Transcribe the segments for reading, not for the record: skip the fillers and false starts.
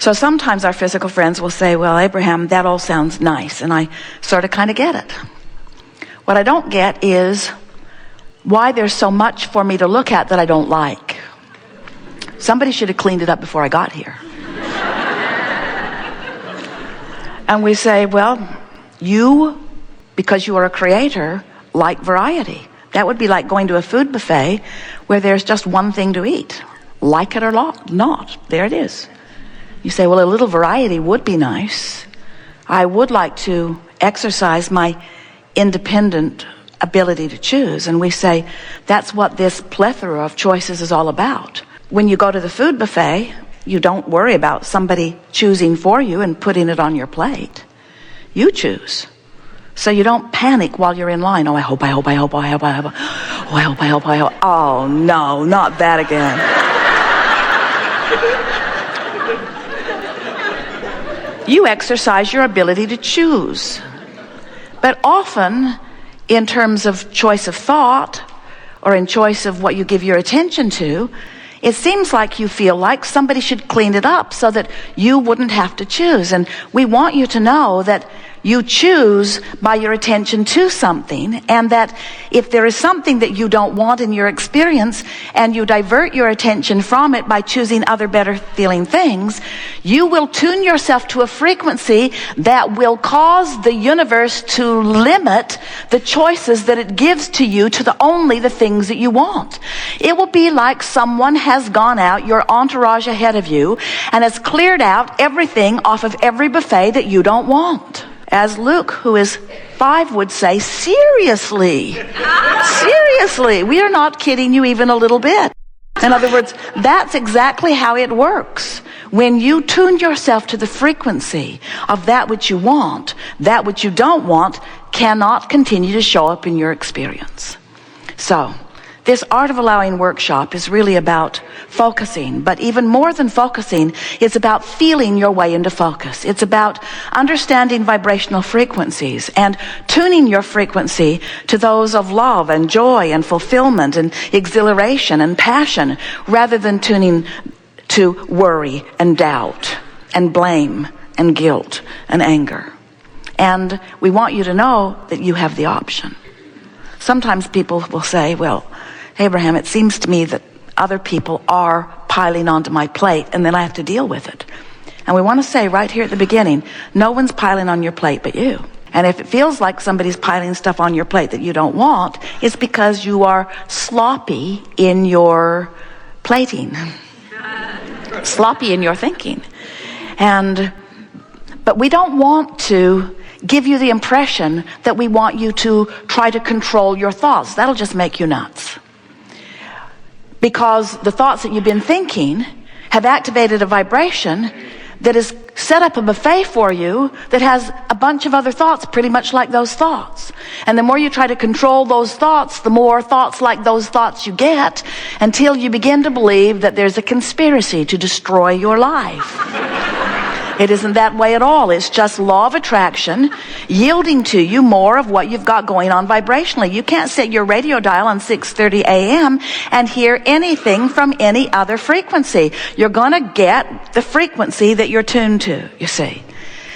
So sometimes our physical friends will say, well, Abraham, that all sounds nice. And I sort of kind of get it. What I don't get is why there's so much for me to look at that I don't like. Somebody should have cleaned it up before I got here. And we say, well, you, because you are a creator, like variety. That would be like going to a food buffet where there's just one thing to eat. Like it or not. There it is. You say, well, a little variety would be nice. I would like to exercise my independent ability to choose. And we say, that's what this plethora of choices is all about. When you go to the food buffet, you don't worry about somebody choosing for you and putting it on your plate. You choose. So you don't panic while you're in line. Oh, I hope. Oh, I hope. Oh, no, not that again. You exercise your ability to choose. But often, in terms of choice of thought, or in choice of what you give your attention to, it seems like you feel like somebody should clean it up so that you wouldn't have to choose. And we want you to know that you choose by your attention to something, and that if there is something that you don't want in your experience and you divert your attention from it by choosing other better feeling things, you will tune yourself to a frequency that will cause the universe to limit the choices that it gives to you to only the things that you want. It will be like someone has gone out, your entourage ahead of you, and has cleared out everything off of every buffet that you don't want. As Luke, who is 5, would say, seriously, we are not kidding you even a little bit. In other words, that's exactly how it works. When you tune yourself to the frequency of that which you want, that which you don't want cannot continue to show up in your experience. So, this Art of Allowing workshop is really about focusing, but even more than focusing, it's about feeling your way into focus. It's about understanding vibrational frequencies and tuning your frequency to those of love and joy and fulfillment and exhilaration and passion, rather than tuning to worry and doubt and blame and guilt and anger. And we want you to know that you have the option. Sometimes people will say, well, Abraham, it seems to me that other people are piling onto my plate and then I have to deal with it. And we want to say right here at the beginning, no one's piling on your plate but you. And if it feels like somebody's piling stuff on your plate that you don't want, it's because you are sloppy in your plating. Sloppy in your thinking. But we don't want to give you the impression that we want you to try to control your thoughts. That'll just make you nuts. Because the thoughts that you've been thinking have activated a vibration that has set up a buffet for you that has a bunch of other thoughts pretty much like those thoughts. And the more you try to control those thoughts, the more thoughts like those thoughts you get, until you begin to believe that there's a conspiracy to destroy your life. It isn't that way at all. It's just law of attraction yielding to you more of what you've got going on vibrationally. You can't set your radio dial on 6:30 a.m. and hear anything from any other frequency. You're going to get the frequency that you're tuned to, you see.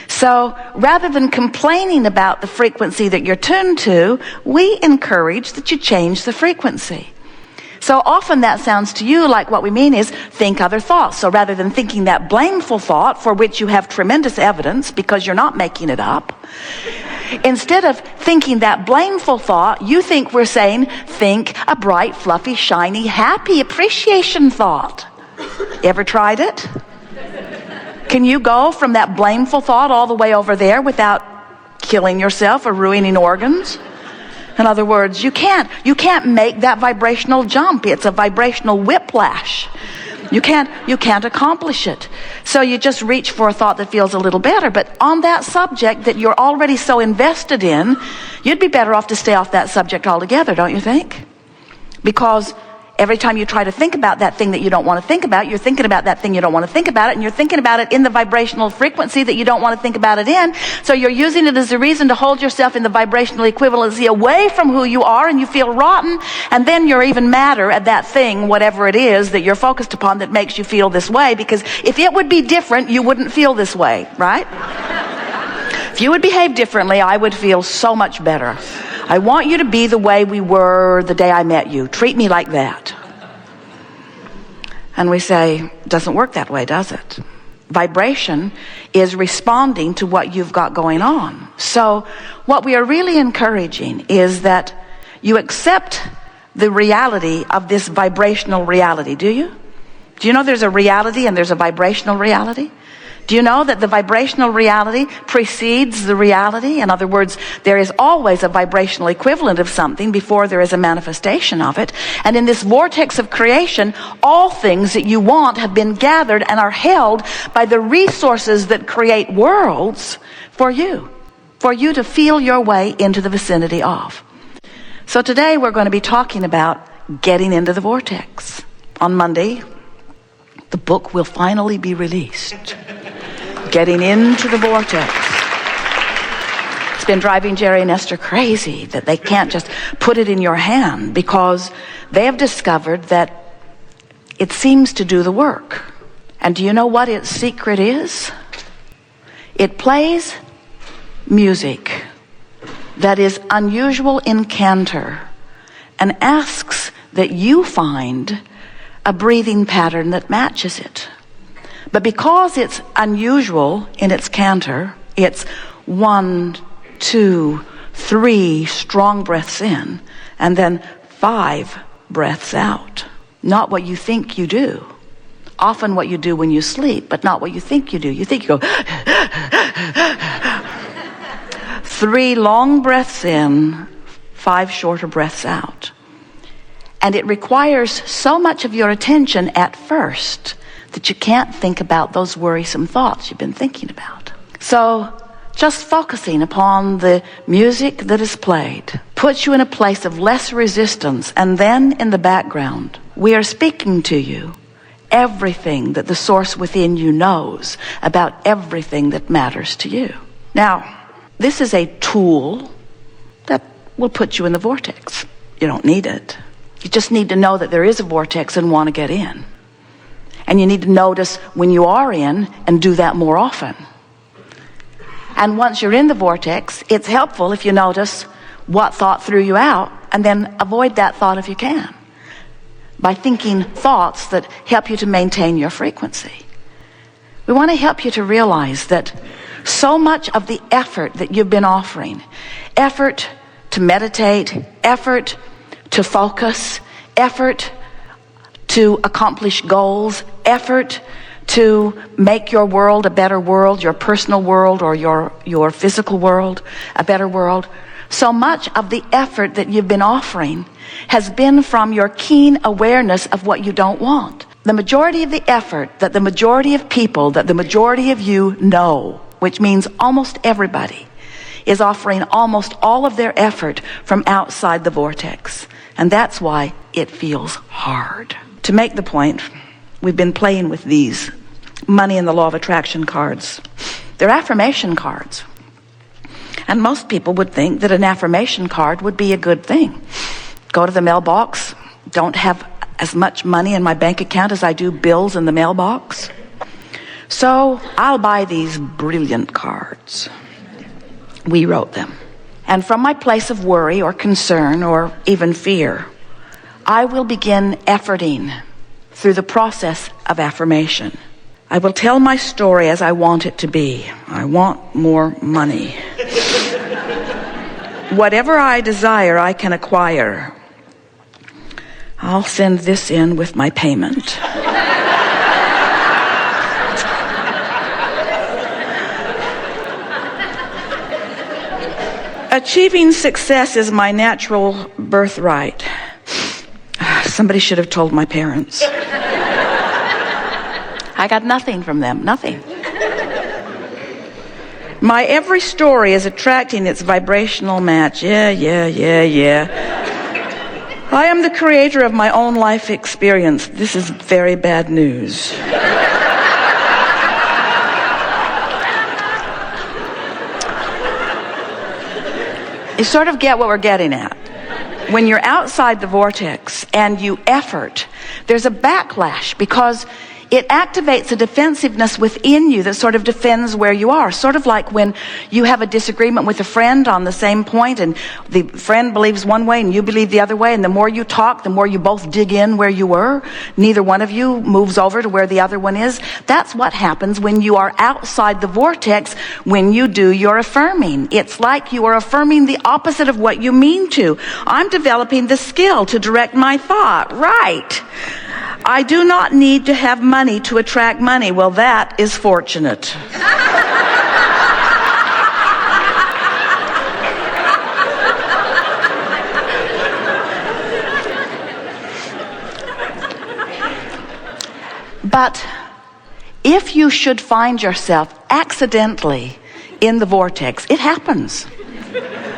So rather than complaining about the frequency that you're tuned to, we encourage that you change the frequency. So often that sounds to you like what we mean is think other thoughts. So rather than thinking that blameful thought for which you have tremendous evidence because you're not making it up, instead of thinking that blameful thought, you think we're saying think a bright, fluffy, shiny, happy appreciation thought. Ever tried it? Can you go from that blameful thought all the way over there without killing yourself or ruining organs? In other words, you can't make that vibrational jump. It's a vibrational whiplash. You can't accomplish it. So you just reach for a thought that feels a little better. But on that subject that you're already so invested in, you'd be better off to stay off that subject altogether, don't you think? Because every time you try to think about that thing that you don't want to think about, you're thinking about that thing you don't want to think about it, and you're thinking about it in the vibrational frequency that you don't want to think about it in. So you're using it as a reason to hold yourself in the vibrational equivalency away from who you are, and you feel rotten, and then you're even madder at that thing, whatever it is that you're focused upon that makes you feel this way, because if it would be different, you wouldn't feel this way, right? If you would behave differently, I would feel so much better. I want you to be the way we were the day I met you. Treat me like that. And we say, it doesn't work that way, does it? Vibration is responding to what you've got going on. So what we are really encouraging is that you accept the reality of this vibrational reality. Do you? Do you know there's a reality and there's a vibrational reality? Do you know that the vibrational reality precedes the reality? In other words, there is always a vibrational equivalent of something before there is a manifestation of it. And in this vortex of creation, all things that you want have been gathered and are held by the resources that create worlds for you to feel your way into the vicinity of. So today we're going to be talking about getting into the vortex. On Monday, the book will finally be released. Getting into the vortex. It's been driving Jerry and Esther crazy that they can't just put it in your hand, because they have discovered that it seems to do the work. And do you know what its secret is? It plays music that is unusual in canter and asks that you find a breathing pattern that matches it. But because it's unusual in its canter, it's 1, 2, 3 strong breaths in, and then 5 breaths out. Not what you think you do. Often what you do when you sleep, but not what you think you do. You think you go 3 long breaths in, 5 shorter breaths out. And it requires so much of your attention at first that you can't think about those worrisome thoughts you've been thinking about. So just focusing upon the music that is played puts you in a place of less resistance, and then in the background, we are speaking to you everything that the source within you knows about everything that matters to you. Now, this is a tool that will put you in the vortex. You don't need it. You just need to know that there is a vortex and want to get in. And you need to notice when you are in and do that more often. And once you're in the vortex, it's helpful if you notice what thought threw you out, and then avoid that thought if you can, by thinking thoughts that help you to maintain your frequency. We want to help you to realize that so much of the effort that you've been offering, effort to meditate, effort to focus, effort to accomplish goals, effort to make your world a better world, your personal world or your physical world a better world. So much of the effort that you've been offering has been from your keen awareness of what you don't want. The majority of the effort that the majority of people, that the majority of you know, which means almost everybody, is offering almost all of their effort from outside the vortex. And that's why it feels hard. To make the point, we've been playing with these money and the law of attraction cards. They're affirmation cards. And most people would think that an affirmation card would be a good thing. Go to the mailbox, don't have as much money in my bank account as I do bills in the mailbox. So I'll buy these brilliant cards. We wrote them. And from my place of worry or concern or even fear, I will begin efforting through the process of affirmation. I will tell my story as I want it to be. I want more money. Whatever I desire, I can acquire. I'll send this in with my payment. Achieving success is my natural birthright. Somebody should have told my parents. I got nothing from them, nothing. My every story is attracting its vibrational match. Yeah. I am the creator of my own life experience. This is very bad news. You sort of get what we're getting at. When you're outside the vortex and you effort, there's a backlash because it activates a defensiveness within you that sort of defends where you are. Sort of like when you have a disagreement with a friend on the same point and the friend believes one way and you believe the other way, and the more you talk, the more you both dig in where you were. Neither one of you moves over to where the other one is. That's what happens when you are outside the vortex when you do your affirming. It's like you are affirming the opposite of what you mean to. I'm developing the skill to direct my thought. Right. I do not need to have money to attract money. Well, that is fortunate. But if you should find yourself accidentally in the vortex, it happens,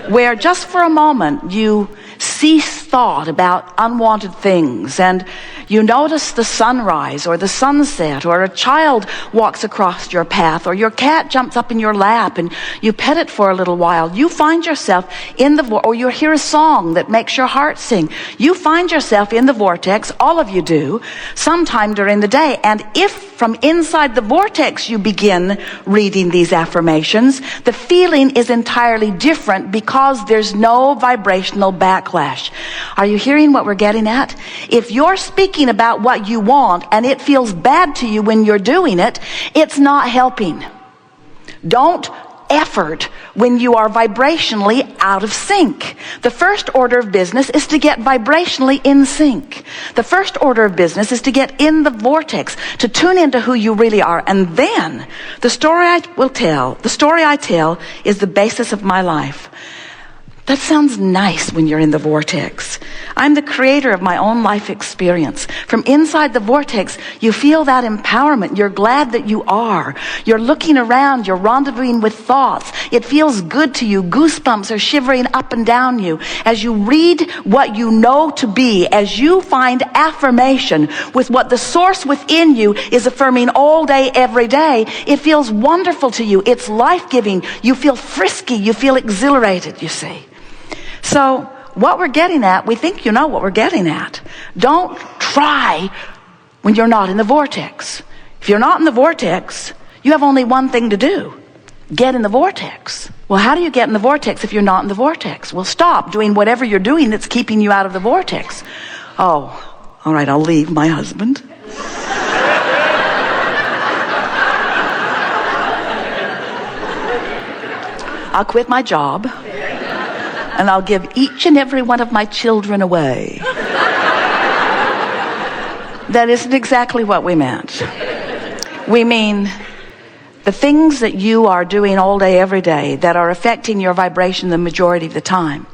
where just for a moment you cease thought about unwanted things and you notice the sunrise or the sunset, or a child walks across your path, or your cat jumps up in your lap and you pet it for a little while. You find yourself in the or you hear a song that makes your heart sing. You find yourself in the vortex, all of you do, sometime during the day. And if from inside the vortex you begin reading these affirmations, the feeling is entirely different because there's no vibrational backlash. Are you hearing what we're getting at? If you're speaking about what you want and it feels bad to you when you're doing it, it's not helping. Don't effort when you are vibrationally out of sync. The first order of business is to get vibrationally in sync. The first order of business is to get in the vortex, to tune into who you really are. And then the story I tell is the basis of my life. That sounds nice when you're in the vortex. I'm the creator of my own life experience. From inside the vortex, you feel that empowerment. You're glad that you are. You're looking around. You're rendezvousing with thoughts. It feels good to you. Goosebumps are shivering up and down you. As you read what you know to be, as you find affirmation with what the source within you is affirming all day, every day, it feels wonderful to you. It's life-giving. You feel frisky. You feel exhilarated, you see. So what we're getting at, we think you know what we're getting at. Don't try when you're not in the vortex. If you're not in the vortex, you have only one thing to do. Get in the vortex. Well, how do you get in the vortex if you're not in the vortex? Well, stop doing whatever you're doing that's keeping you out of the vortex. Oh, all right, I'll leave my husband. I'll quit my job. And I'll give each and every one of my children away. That isn't exactly what we meant. We mean the things that you are doing all day, every day, that are affecting your vibration the majority of the time,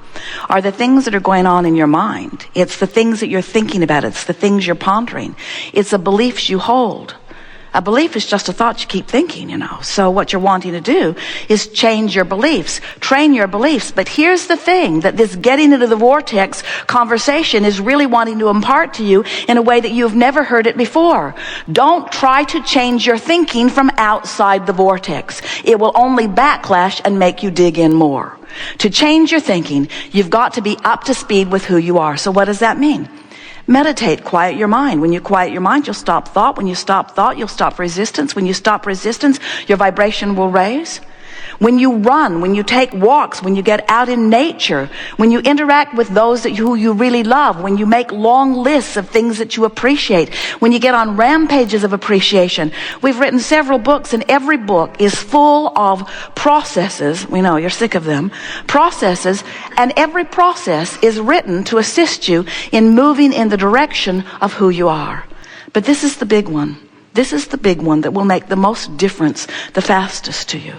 are the things that are going on in your mind. It's the things that you're thinking about. It's the things you're pondering. It's the beliefs you hold. A belief is just a thought you keep thinking, you know. So what you're wanting to do is change your beliefs, train your beliefs. But here's the thing, that this getting into the vortex conversation is really wanting to impart to you in a way that you've never heard it before. Don't try to change your thinking from outside the vortex. It will only backlash and make you dig in more. To change your thinking, you've got to be up to speed with who you are. So what does that mean? Meditate, quiet your mind. When you quiet your mind, you'll stop thought. When you stop thought, you'll stop resistance. When you stop resistance, your vibration will raise. When you run, when you take walks, when you get out in nature, when you interact with those who you really love, when you make long lists of things that you appreciate, when you get on rampages of appreciation. We've written several books, and every book is full of processes. We know you're sick of them. Processes, and every process is written to assist you in moving in the direction of who you are. But this is the big one. This is the big one that will make the most difference the fastest to you.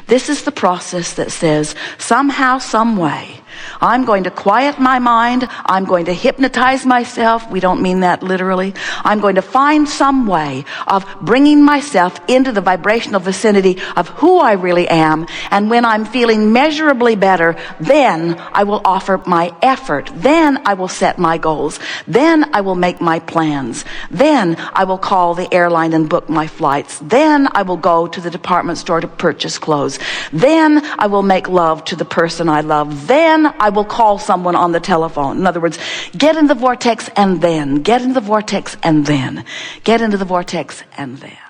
This is the process that says, somehow, some way, I'm going to quiet my mind. I'm going to hypnotize myself. We don't mean that literally. I'm going to find some way of bringing myself into the vibrational vicinity of who I really am. And when I'm feeling measurably better, then I will offer my effort. Then I will set my goals. Then I will make my plans. Then I will call the airline and book my flights. Then I will go to the department store to purchase clothes. Then I will make love to the person I love. Then I will call someone on the telephone. In other words, get in the vortex and then. Get in the vortex and then. Get into the vortex and then.